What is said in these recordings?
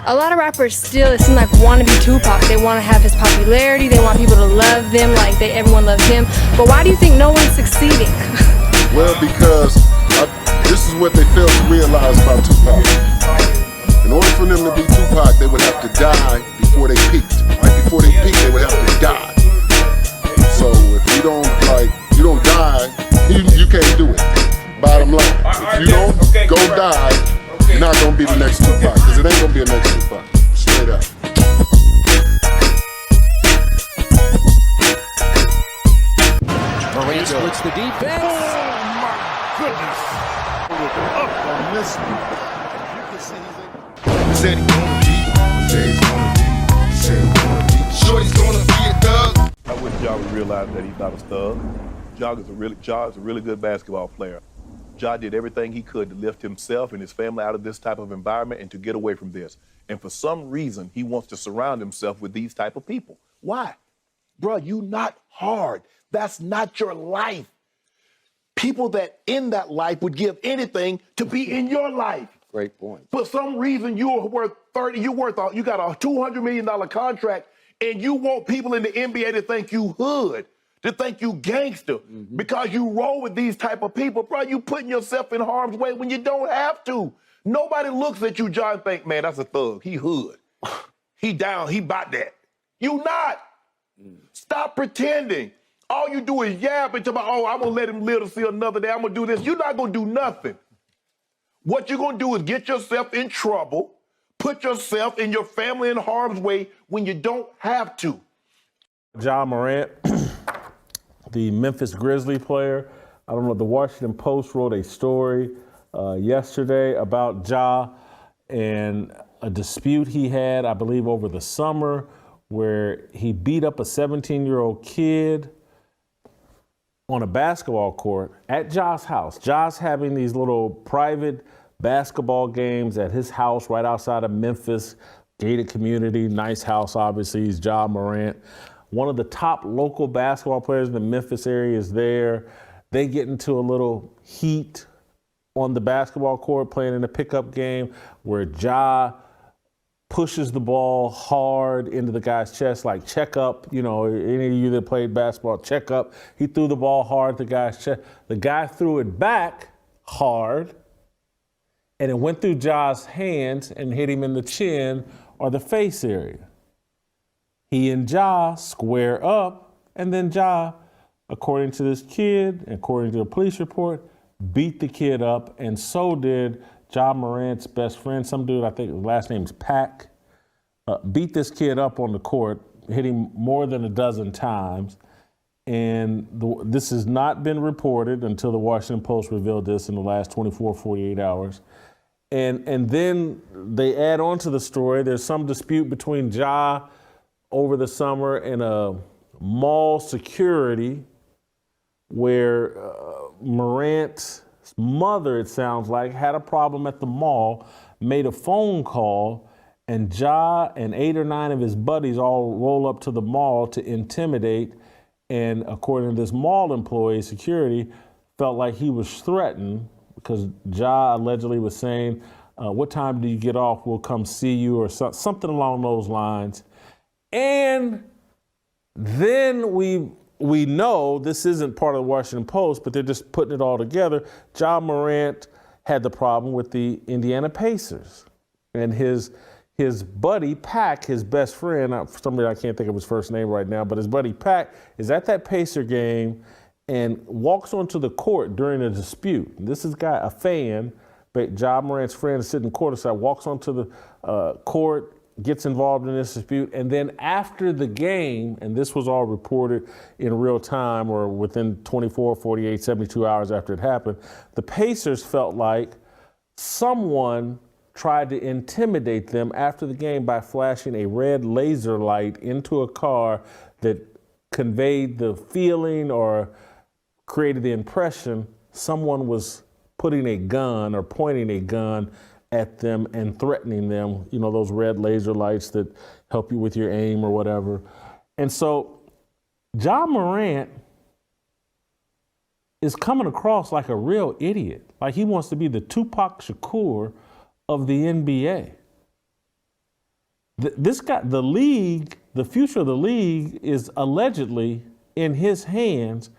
A lot of rappers still, it seems like, want to be Tupac. They want to have his popularity. They want people to love them like everyone loves him. But why do you think no one's succeeding? Well, because this is what they fail to realize about Tupac. In order for them to be Tupac, they would have to die before they peaked. Right before they peaked, they would have to die. So if you don't die, you can't do it. Bottom line, if you don't go die, you're not gonna be the next Tupac, because it ain't gonna be a next Tupac. Straight up. Morant splits the defense. Oh my goodness! Up on this one. You can see he said he's gonna be. Said he's gonna be. Said he's gonna be. Sure he's gonna be a thug. I wish Ja would realize that he's not a thug. Ja is a really good basketball player. Ja did everything he could to lift himself and his family out of this type of environment and to get away from this. And for some reason, he wants to surround himself with these type of people. Why? Bruh, you not hard. That's not your life. People that in that life would give anything to be in your life. Great point. For some reason, you got a $200 million contract, and you want people in the NBA to think you hood, to think you gangster, because you roll with these type of people. Bro, you putting yourself in harm's way when you don't have to. Nobody looks at you, John, and think, man, that's a thug. He hood. He down, he bought that. You not. Stop pretending. All you do is yap and talk about, oh, I'm gonna let him live to see another day. I'm gonna do this. You're not gonna do nothing. What you're gonna do is get yourself in trouble, put yourself and your family in harm's way when you don't have to. Ja Morant, the Memphis Grizzlies player. I don't know, the Washington Post wrote a story yesterday about Ja and a dispute he had, I believe, over the summer where he beat up a 17-year-old kid on a basketball court at Ja's house. Ja's having these little private basketball games at his house right outside of Memphis, gated community, nice house, obviously. He's Ja Morant. One of the top local basketball players in the Memphis area is there. They get into a little heat on the basketball court playing in a pickup game where Ja pushes the ball hard into the guy's chest, like check up, you know, any of you that played basketball, check up. He threw the ball hard at the guy's chest. The guy threw it back hard, and it went through Ja's hands and hit him in the chin or the face area. He and Ja square up, and then Ja, according to this kid, according to the police report, beat the kid up, and so did Ja Morant's best friend, some dude, I think his last name's Pac, beat this kid up on the court, hit him more than a dozen times. And this has not been reported until the Washington Post revealed this in the last 24, 48 hours. And then they add on to the story, there's some dispute between Ja over the summer and a mall security where Morant's mother, it sounds like, had a problem at the mall, made a phone call, and Ja and 8 or 9 of his buddies all roll up to the mall to intimidate. And according to this mall employee, security felt like he was threatened because Ja allegedly was saying, what time do you get off? We'll come see you, or something along those lines. And then we know this isn't part of the Washington Post, but they're just putting it all together. Ja Morant had the problem with the Indiana Pacers. And his buddy, Pac, his best friend, for some reason I can't think of his first name right now, but his buddy Pac is at that Pacer game and walks onto the court during a dispute. And this is a fan, but Ja Morant's friend is sitting courtside, walks onto the court, gets involved in this dispute, and then after the game, and this was all reported in real time or within 24, 48, 72 hours after it happened, the Pacers felt like someone tried to intimidate them after the game by flashing a red laser light into a car that conveyed the feeling or created the impression someone was putting a gun or pointing a gun at them and threatening them, you know, those red laser lights that help you with your aim or whatever. And so Ja Morant is coming across like a real idiot. Like he wants to be the Tupac Shakur of the NBA. This guy, the league, the future of the league is allegedly in his hands,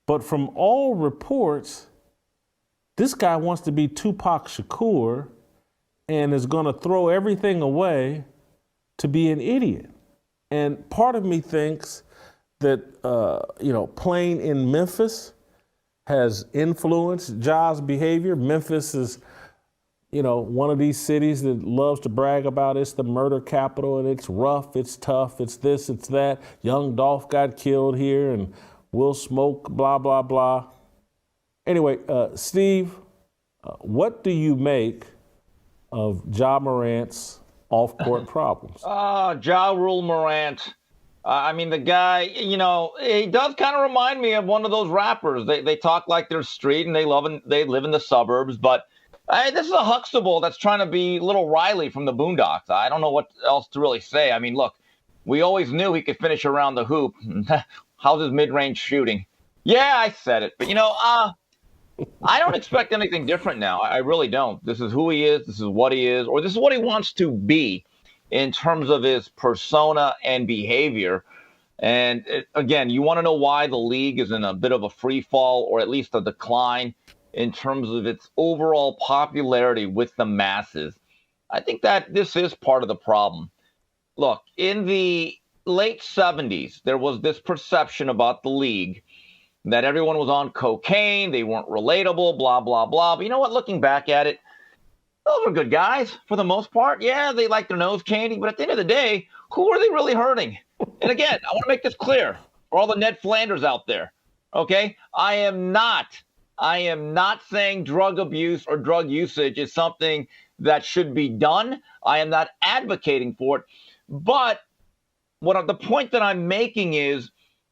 but from all reports, this guy wants to be Tupac Shakur and is going to throw everything away to be an idiot. And part of me thinks that, playing in Memphis has influenced Ja's behavior. Memphis is, one of these cities that loves to brag about it's the murder capital and it's rough, it's tough, it's this, it's that. Young Dolph got killed here and Will Smoke, blah, blah, blah. Anyway, Steve, what do you make of Ja Morant's off-court problems? Ja Rule Morant. The guy, he does kind of remind me of one of those rappers. They talk like they're street and they live in the suburbs, but this is a Huxtable that's trying to be little Riley from the Boondocks. I don't know what else to really say. Look, we always knew he could finish around the hoop. How's his mid-range shooting? Yeah, I said it. But, I don't expect anything different now. I really don't. This is who he is. This is what he is. Or this is what he wants to be in terms of his persona and behavior. And again, you want to know why the league is in a bit of a free fall or at least a decline in terms of its overall popularity with the masses. I think that this is part of the problem. Look, in the late 70s, there was this perception about the league that everyone was on cocaine, they weren't relatable, blah, blah, blah. But you know what? Looking back at it, those were good guys for the most part. Yeah, they liked their nose candy, but at the end of the day, who are they really hurting? And again, I want to make this clear for all the Ned Flanders out there, okay? I am not saying drug abuse or drug usage is something that should be done. I am not advocating for it. But the point that I'm making is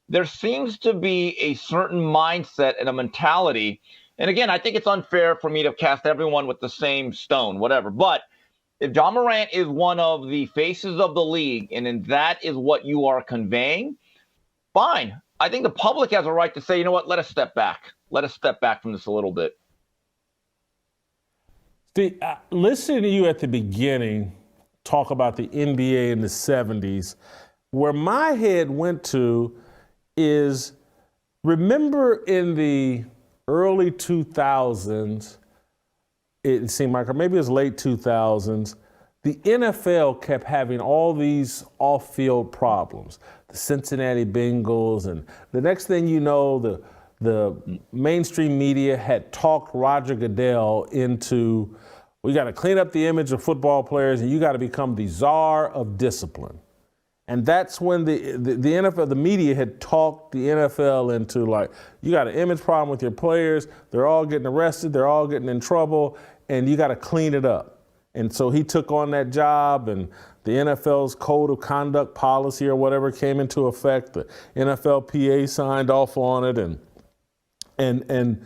there seems to be a certain mindset and a mentality. And again, I think it's unfair for me to cast everyone with the same stone, whatever. But if Ja Morant is one of the faces of the league and that is what you are conveying, fine. I think the public has a right to say, you know what, let us step back. Let us step back from this a little bit. Steve, listening to you at the beginning talk about the NBA in the 70s, where my head went to is, remember in the early 2000s, it seemed like, or maybe it was late 2000s, the NFL kept having all these off-field problems. The Cincinnati Bengals, and the next thing you know, the mainstream media had talked Roger Goodell into, we got to clean up the image of football players and you got to become the czar of discipline. And that's when the NFL, the media had talked the NFL into, like, you got an image problem with your players, they're all getting arrested, they're all getting in trouble, and you got to clean it up. And so he took on that job, and the NFL's code of conduct policy or whatever came into effect. The NFLPA signed off on it, and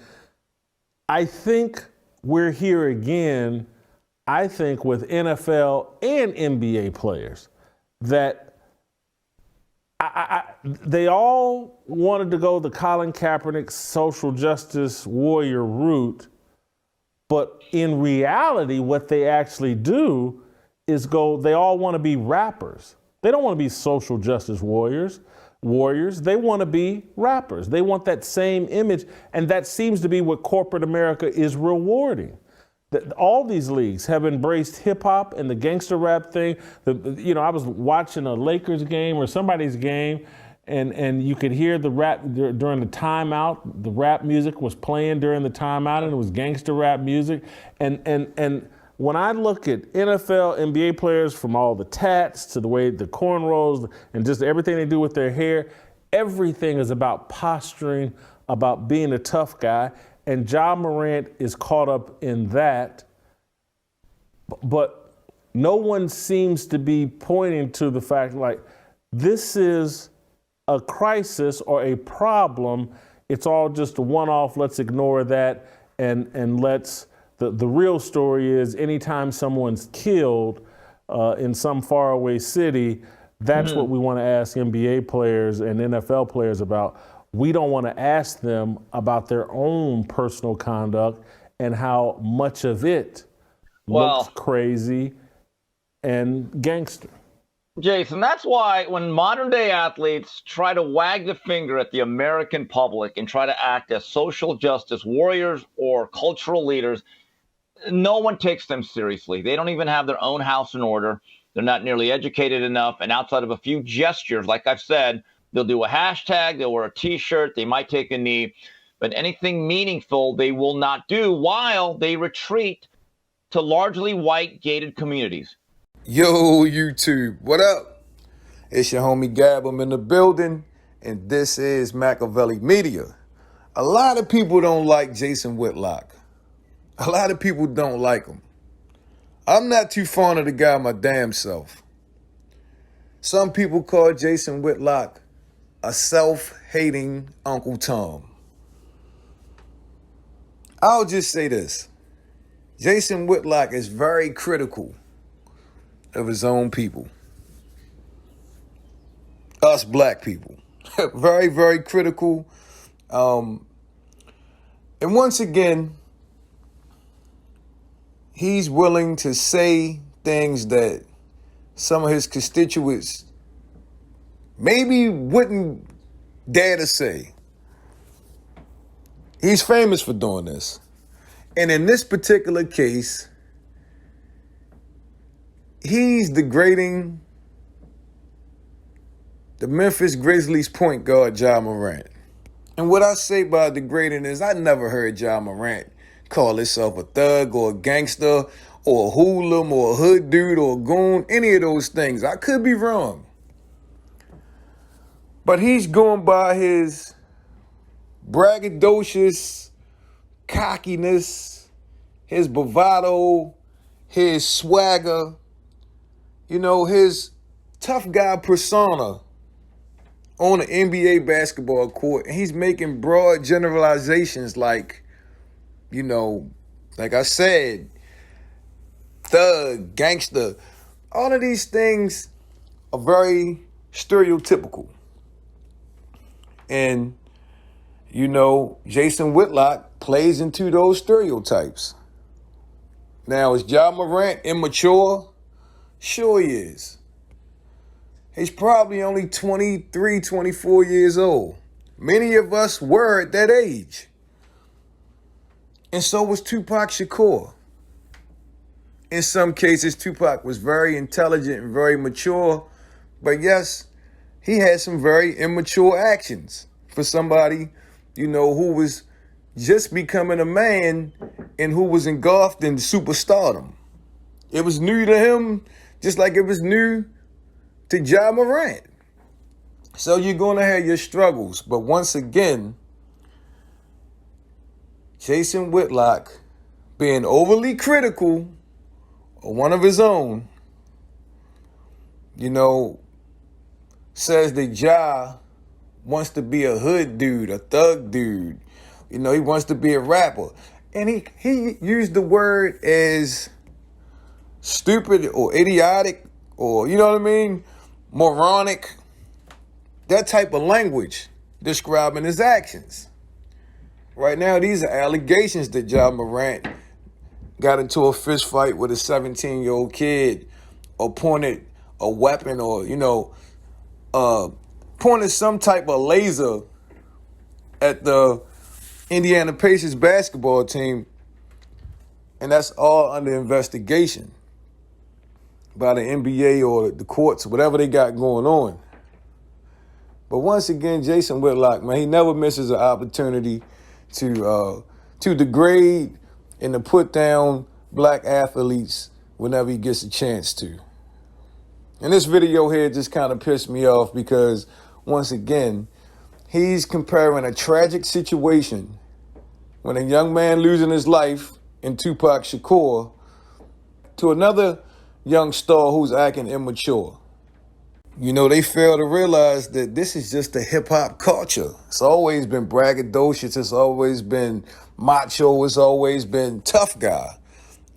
I think we're here again, I think, with NFL and NBA players, that they all wanted to go the Colin Kaepernick social justice warrior route, but in reality, what they actually do is they all want to be rappers. They don't want to be social justice warriors. They want to be rappers. They want that same image, and that seems to be what corporate America is rewarding. All these leagues have embraced hip hop and the gangster rap thing. I was watching a Lakers game or somebody's game, and you could hear the rap during the timeout. The rap music was playing during the timeout, and it was gangster rap music. And when I look at NFL, NBA players, from all the tats to the way the cornrows and just everything they do with their hair, everything is about posturing, about being a tough guy. And Ja Morant is caught up in that, but no one seems to be pointing to the fact, like, this is a crisis or a problem. It's all just a one-off. Let's ignore that, and let's. The real story is, anytime someone's killed in some faraway city, that's what we want to ask NBA players and NFL players about. We don't want to ask them about their own personal conduct and how much of it looks crazy and gangster. Jason, that's why when modern day athletes try to wag the finger at the American public and try to act as social justice warriors or cultural leaders, no one takes them seriously. They don't even have their own house in order. They're not nearly educated enough. And outside of a few gestures, like I've said, they'll do a hashtag, they'll wear a t-shirt, they might take a knee, but anything meaningful they will not do while they retreat to largely white gated communities. Yo, YouTube, what up? It's your homie Gab. I'm in the building, and this is Machiavelli Media. A lot of people don't like Jason Whitlock. A lot of people don't like him. I'm not too fond of the guy my damn self. Some people call Jason Whitlock a self-hating Uncle Tom. I'll just say this. Jason Whitlock is very critical of his own people. Us black people. Very, very critical. And once again, he's willing to say things that some of his constituents maybe wouldn't dare to say. He's famous for doing this. And in this particular case, he's degrading the Memphis Grizzlies point guard, Ja Morant. And what I say by degrading is I never heard Ja Morant call himself a thug or a gangster or a hoodlum or a hood dude or a goon, any of those things. I could be wrong. But he's going by his braggadocious cockiness, his bravado, his swagger, his tough guy persona on the NBA basketball court. And he's making broad generalizations like I said, thug, gangster. All of these things are very stereotypical. And, Jason Whitlock plays into those stereotypes. Now, is Ja Morant immature? Sure he is. He's probably only 23, 24 years old. Many of us were at that age. And so was Tupac Shakur. In some cases, Tupac was very intelligent and very mature. But yes, he had some very immature actions for somebody, who was just becoming a man and who was engulfed in superstardom. It was new to him, just like it was new to Ja Morant. So you're going to have your struggles. But once again, Jason Whitlock being overly critical of one of his own, says that Ja wants to be a hood dude, a thug dude. He wants to be a rapper. And he used the word as stupid or idiotic or, moronic. That type of language describing his actions. Right now, these are allegations that Ja Morant got into a fist fight with a 17-year-old kid or pointed a weapon or, pointed some type of laser at the Indiana Pacers basketball team. And that's all under investigation by the NBA or the courts, whatever they got going on. But once again, Jason Whitlock, man, he never misses an opportunity to degrade and to put down black athletes whenever he gets a chance to. And this video here just kind of pissed me off because, once again, he's comparing a tragic situation when a young man losing his life in Tupac Shakur to another young star who's acting immature. They fail to realize that this is just a hip-hop culture. It's always been braggadocious. It's always been macho. It's always been tough guy.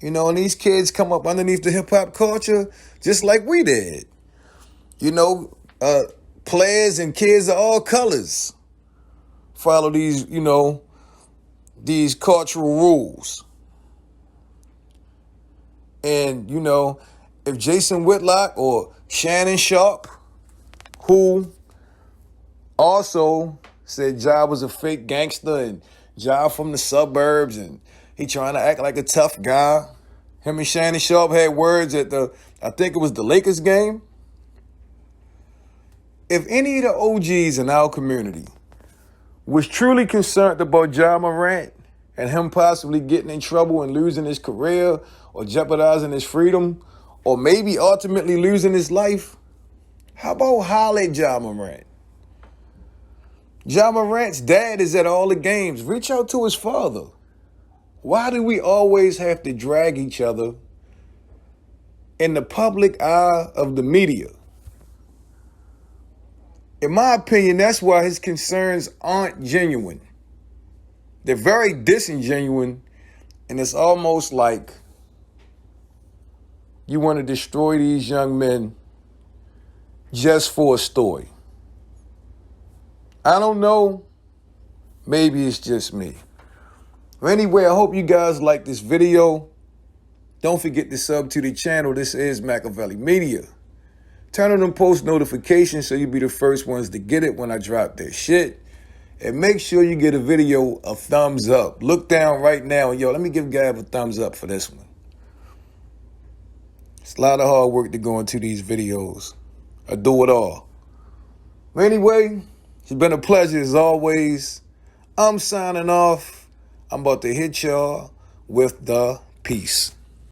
And these kids come up underneath the hip-hop culture just like we did. Players and kids of all colors follow these, these cultural rules. And, if Jason Whitlock or Shannon Sharpe, who also said Ja was a fake gangster and Ja from the suburbs and he trying to act like a tough guy. Him and Shannon Sharpe had words at I think it was the Lakers game. If any of the OGs in our community was truly concerned about Ja Morant and him possibly getting in trouble and losing his career or jeopardizing his freedom or maybe ultimately losing his life, how about holler at Ja Morant? Ja Morant's dad is at all the games. Reach out to his father. Why do we always have to drag each other in the public eye of the media? In my opinion, that's why his concerns aren't genuine. They're very disingenuous, and it's almost like you want to destroy these young men just for a story. I don't know. Maybe it's just me. Anyway, I hope you guys like this video. Don't forget to sub to the channel. This is Machiavelli Media. Turn on them post notifications so you'll be the first ones to get it when I drop that shit. And make sure you get a video a thumbs up. Look down right now. Yo, let me give Gab a thumbs up for this one. It's a lot of hard work to go into these videos. I do it all. Anyway, it's been a pleasure as always. I'm signing off. I'm about to hit y'all with the peace.